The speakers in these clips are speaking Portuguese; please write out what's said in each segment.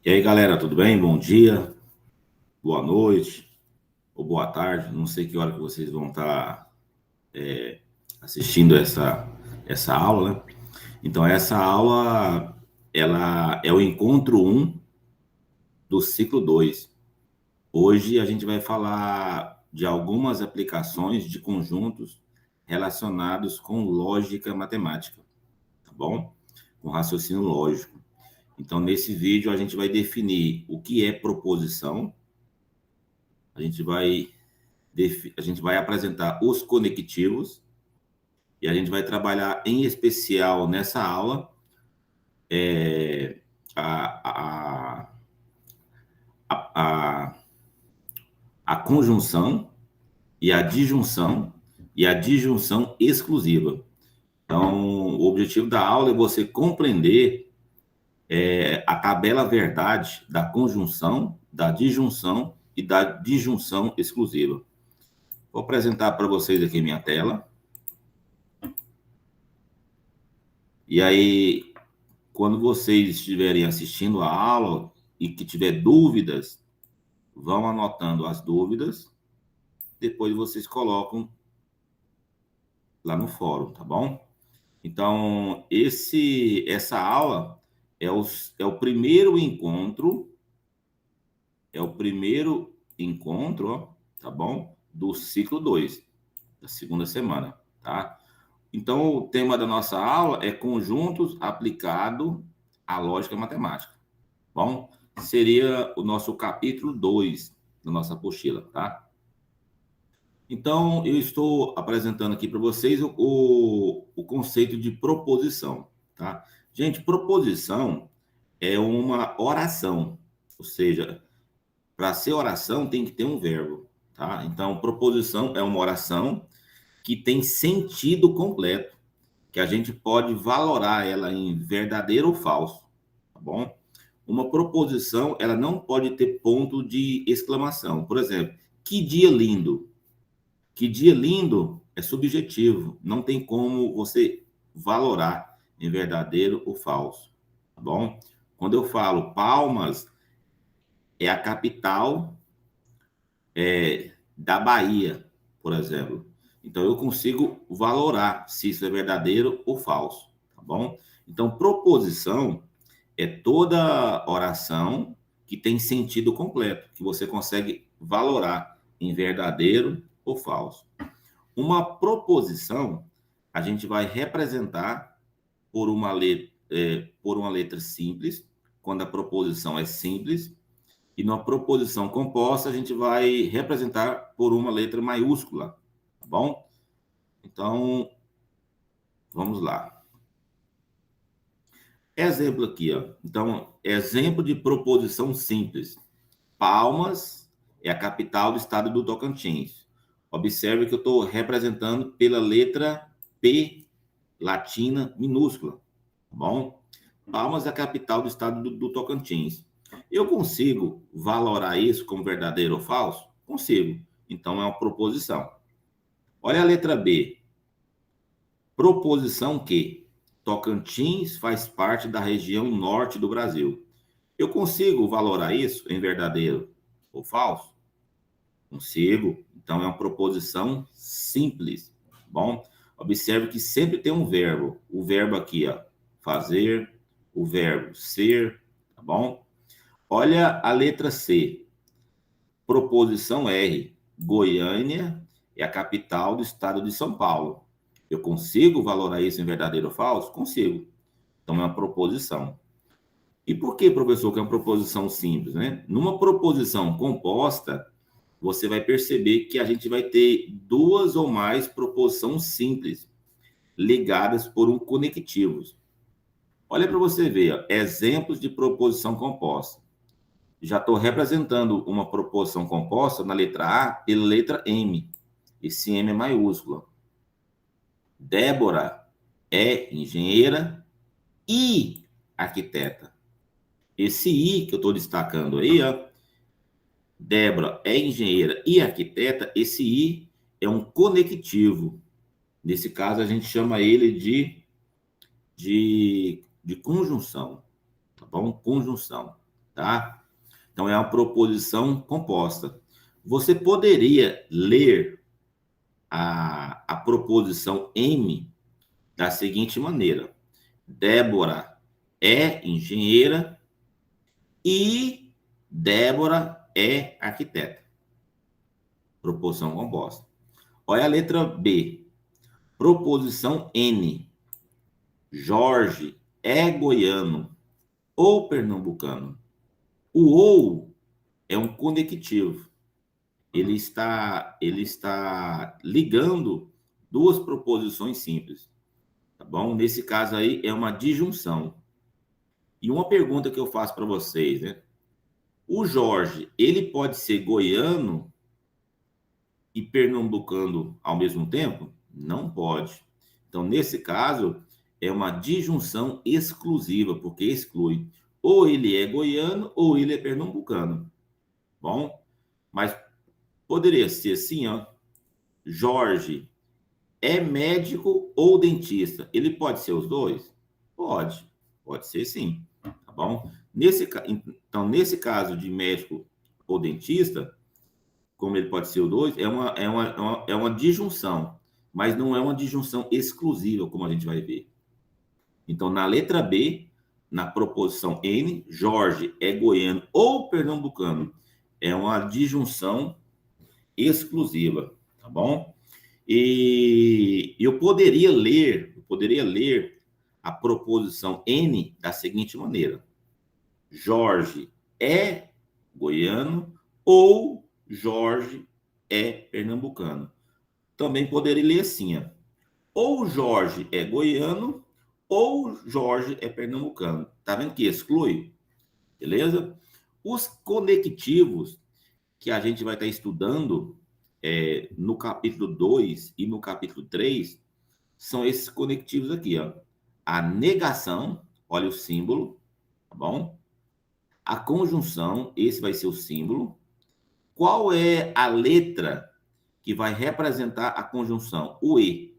E aí, galera, tudo bem? Bom dia, boa noite ou boa tarde. Não sei que hora que vocês vão estar assistindo essa aula, né? Então, essa aula, ela é o encontro um do ciclo 2. Hoje a gente vai falar de algumas aplicações de conjuntos relacionados com lógica matemática, tá bom? Com raciocínio lógico. Então, nesse vídeo, a gente vai definir o que é proposição, a gente vai apresentar os conectivos e a gente vai trabalhar em especial nessa aula a, a, a, a conjunção e a disjunção exclusiva. Então, o objetivo da aula é você compreender a tabela verdade da conjunção, da disjunção e da disjunção exclusiva. Vou apresentar para vocês aqui minha tela. E aí, quando vocês estiverem assistindo a aula e que tiver dúvidas, vão anotando as dúvidas, depois vocês colocam lá no fórum, tá bom? Então, essa aula é o primeiro encontro, ó, tá bom? Do ciclo 2 da segunda semana, tá? Então, o tema da nossa aula é conjuntos aplicado à lógica matemática. Bom, seria o nosso capítulo 2 da nossa apostila, tá? Então, eu estou apresentando aqui para vocês o conceito de proposição, tá? Gente, proposição é uma oração, ou seja, para ser oração tem que ter um verbo, tá? Então, proposição é uma oração que tem sentido completo, que a gente pode valorar ela em verdadeiro ou falso, tá bom? Uma proposição, ela não pode ter ponto de exclamação. Por exemplo, que dia lindo. Que dia lindo é subjetivo, não tem como você valorar em verdadeiro ou falso, tá bom? Quando eu falo Palmas é a capital da Bahia, por exemplo. Então eu consigo valorar se isso é verdadeiro ou falso, tá bom? Então proposição é toda oração que tem sentido completo, que você consegue valorar em verdadeiro ou falso. Uma proposição a gente vai representar por uma letra simples, quando a proposição é simples, e numa proposição composta a gente vai representar por uma letra maiúscula, tá bom? Então, vamos lá. Exemplo aqui, ó. Então, exemplo de proposição simples. Palmas é a capital do estado do Tocantins. Observe que eu estou representando pela letra P latina minúscula, tá bom? Palmas é a capital do estado do Tocantins. Eu consigo valorar isso como verdadeiro ou falso? Consigo. Então é uma proposição. Olha a letra B. Proposição que Tocantins faz parte da região norte do Brasil. Eu consigo valorar isso em verdadeiro ou falso? Consigo. Então é uma proposição simples, tá bom? Observe que sempre tem um verbo. O verbo aqui, ó, fazer, o verbo ser, tá bom? Olha a letra C. Proposição R. Goiânia é a capital do estado de São Paulo. Eu consigo valorar isso em verdadeiro ou falso? Consigo. Então é uma proposição. E por que, professor, que é uma proposição simples, né? Numa proposição composta, você vai perceber que a gente vai ter duas ou mais proposições simples ligadas por um conectivos. Olha para você ver, ó, exemplos de proposição composta. Já estou representando uma proposição composta na letra A pela letra M. Esse M é maiúsculo. Débora é engenheira e arquiteta. Esse I que eu estou destacando aí, ó, Débora é engenheira e arquiteta, esse I é um conectivo. Nesse caso, a gente chama ele de conjunção, tá bom? Conjunção, tá? Então, é uma proposição composta. Você poderia ler a proposição M da seguinte maneira: Débora é engenheira e Débora é arquiteta. Proposição composta. Olha a letra B. Proposição N. Jorge é goiano ou pernambucano. O ou é um conectivo. Ele está ligando duas proposições simples, tá bom? Nesse caso aí é uma disjunção. E uma pergunta que eu faço para vocês, né? O Jorge, ele pode ser goiano e pernambucano ao mesmo tempo? Não pode. Então, nesse caso, é uma disjunção exclusiva, porque exclui. Ou ele é goiano ou ele é pernambucano. Bom, mas poderia ser assim, ó. Jorge é médico ou dentista? Ele pode ser os dois? Pode ser sim, tá bom? Então, nesse caso de médico ou dentista, como ele pode ser os dois, é uma disjunção, mas não é uma disjunção exclusiva, como a gente vai ver. Então, na letra B, na proposição N, Jorge é goiano ou pernambucano, é uma disjunção exclusiva, tá bom? E eu poderia ler a proposição N da seguinte maneira: Jorge é goiano ou Jorge é pernambucano. Também poderia ler assim, ó, ou Jorge é goiano ou Jorge é pernambucano. Tá vendo que exclui? Beleza? Os conectivos que a gente vai estar estudando no capítulo 2 e no capítulo 3 são esses conectivos aqui, ó. A negação, olha o símbolo, tá bom? A conjunção, esse vai ser o símbolo. Qual é a letra que vai representar a conjunção? O E.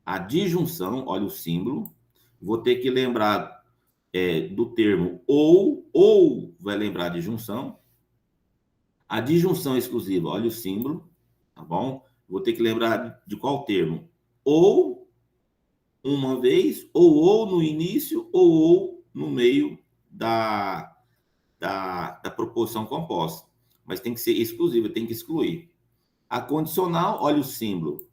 A disjunção, olha o símbolo. Vou ter que lembrar do termo ou vai lembrar de junção. A disjunção exclusiva, olha o símbolo, tá bom? Vou ter que lembrar de qual termo? Ou uma vez, ou no início, ou no meio da proposição composta. Mas tem que ser exclusiva, tem que excluir. A condicional, olha o símbolo.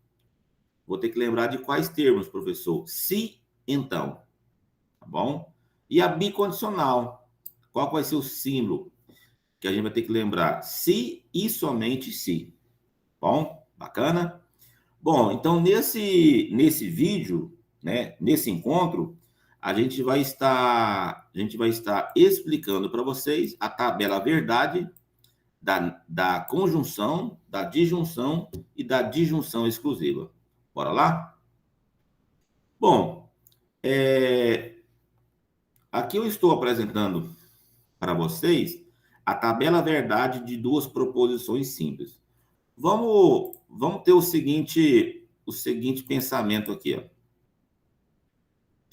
Vou ter que lembrar de quais termos, professor? Se, então. Tá bom? E a bicondicional, qual vai ser o símbolo que a gente vai ter que lembrar? Se e somente se. Bom? Bacana? Bom, então nesse vídeo, né, nesse encontro, a gente vai estar explicando para vocês a tabela verdade da conjunção, da disjunção e da disjunção exclusiva. Bora lá? Bom, aqui eu estou apresentando para vocês a tabela verdade de duas proposições simples. Vamos ter o seguinte pensamento aqui, ó.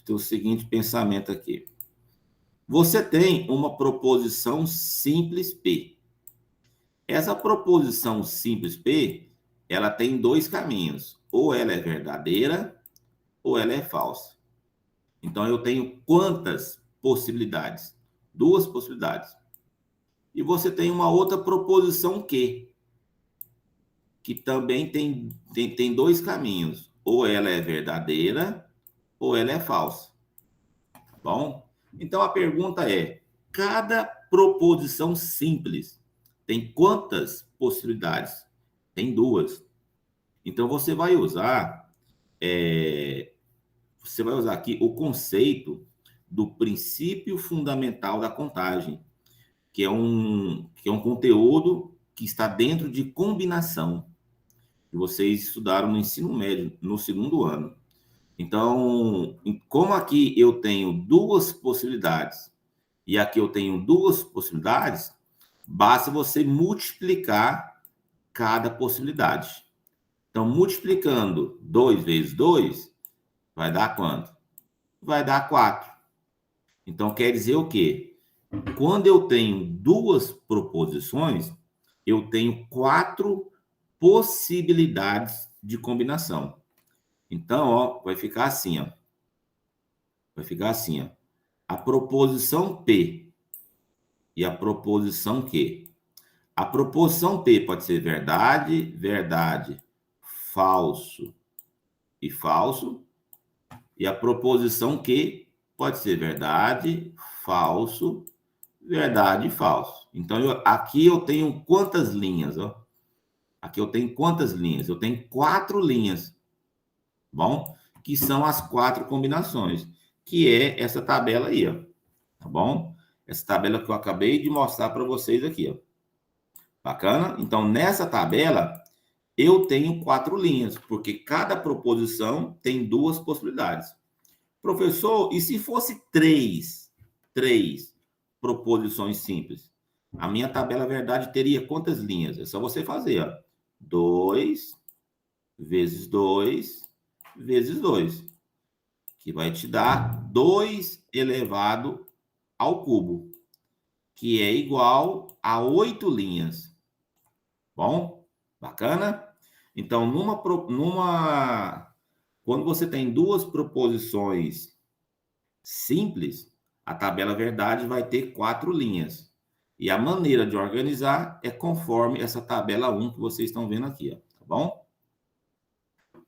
Ter o seguinte pensamento aqui. Você tem uma proposição simples P. Essa proposição simples P, ela tem dois caminhos. Ou ela é verdadeira, ou ela é falsa. Então, eu tenho quantas possibilidades? Duas possibilidades. E você tem uma outra proposição que também tem dois caminhos. Ou ela é verdadeira, ou ela é falsa. Tá bom? Então, a pergunta é, cada proposição simples tem quantas possibilidades? Tem duas. Então, você vai usar aqui o conceito do princípio fundamental da contagem, que é um conteúdo que está dentro de combinação, que vocês estudaram no ensino médio, no segundo ano. Então, como aqui eu tenho duas possibilidades e aqui eu tenho duas possibilidades, basta você multiplicar cada possibilidade. Então, multiplicando 2 vezes 2, vai dar quanto? Vai dar 4. Então, quer dizer o quê? Quando eu tenho duas proposições, eu tenho 4 possibilidades de combinação. Então, ó, vai ficar assim, ó. Vai ficar assim, ó. A proposição P e a proposição Q. A proposição P pode ser verdade, verdade, falso e falso. E a proposição Q pode ser verdade, falso, verdade e falso. Então, aqui eu tenho quantas linhas? Ó? Aqui eu tenho quantas linhas? Eu tenho 4 linhas, bom? Que são as 4 combinações, que é essa tabela aí, ó, tá bom? Essa tabela que eu acabei de mostrar para vocês aqui, ó. Bacana? Então, nessa tabela, eu tenho 4 linhas, porque cada proposição tem 2 possibilidades. Professor, e se fosse 3 proposições simples? A minha tabela verdade teria quantas linhas? É só você fazer, ó. 2 vezes 2 vezes 2, que vai te dar 2 elevado ao cubo, que é igual a 8 linhas. Bom? Bacana? Então, quando você tem duas proposições simples, a tabela verdade vai ter 4 linhas. E a maneira de organizar é conforme essa tabela 1 que vocês estão vendo aqui, ó, tá bom?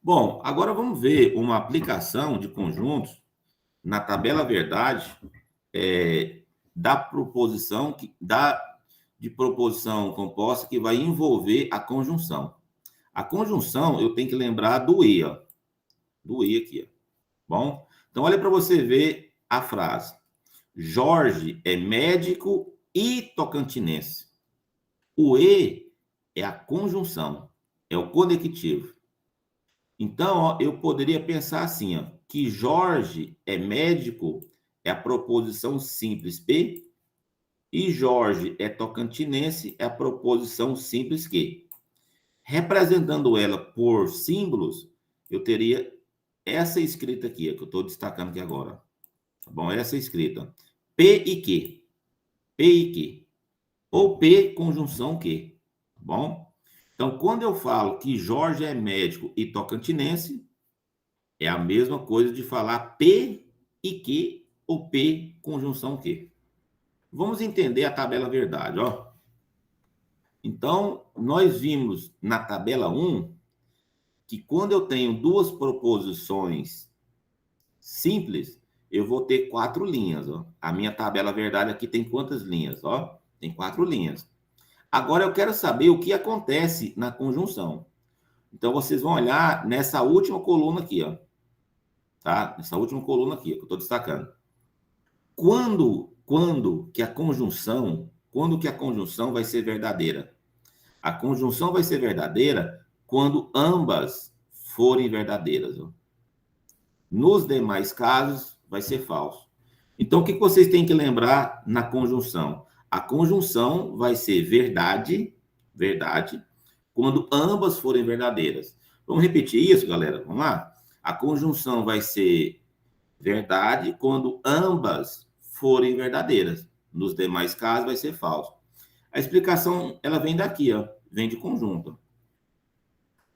Bom, agora vamos ver uma aplicação de conjuntos na tabela verdade da proposição de proposição composta que vai envolver a conjunção. A conjunção eu tenho que lembrar do e, ó, do e aqui, ó. Bom, então olha para você ver a frase. Jorge é médico e tocantinense. O e é a conjunção, é o conectivo. Então, ó, eu poderia pensar assim, ó, que Jorge é médico é a proposição simples P e Jorge é tocantinense é a proposição simples Q. Representando ela por símbolos, eu teria essa escrita aqui, que eu estou destacando aqui agora. Tá bom? Essa escrita. P e Q. P e Q. Ou P conjunção Q. Tá bom? Então, quando eu falo que Jorge é médico e tocantinense, é a mesma coisa de falar P e Q ou P conjunção Q. Vamos entender a tabela verdade, ó. Então, nós vimos na tabela 1 que quando eu tenho duas proposições simples, eu vou ter 4 linhas, ó. A minha tabela verdade aqui tem quantas linhas, ó? Tem 4 linhas. Agora eu quero saber o que acontece na conjunção. Então vocês vão olhar nessa última coluna aqui, ó. Tá? Nessa última coluna aqui, que eu estou destacando. Quando que a conjunção vai ser verdadeira? A conjunção vai ser verdadeira quando ambas forem verdadeiras, ó. Nos demais casos, vai ser falso. Então, o que vocês têm que lembrar na conjunção? A conjunção vai ser verdade, quando ambas forem verdadeiras. Vamos repetir isso, galera? Vamos lá? A conjunção vai ser verdade quando ambas forem verdadeiras. Nos demais casos, vai ser falso. A explicação, ela vem daqui, ó. Vem de conjunto.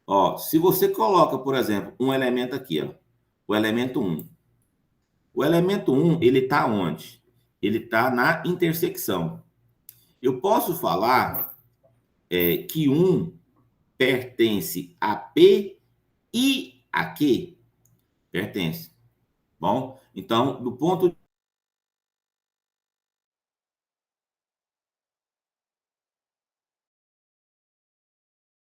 Ó, se você coloca, por exemplo, um elemento aqui, ó, o elemento 1. O elemento 1, ele está onde? Ele está na intersecção. Eu posso falar que 1 pertence a P e a Q? Pertence. Bom, então, do ponto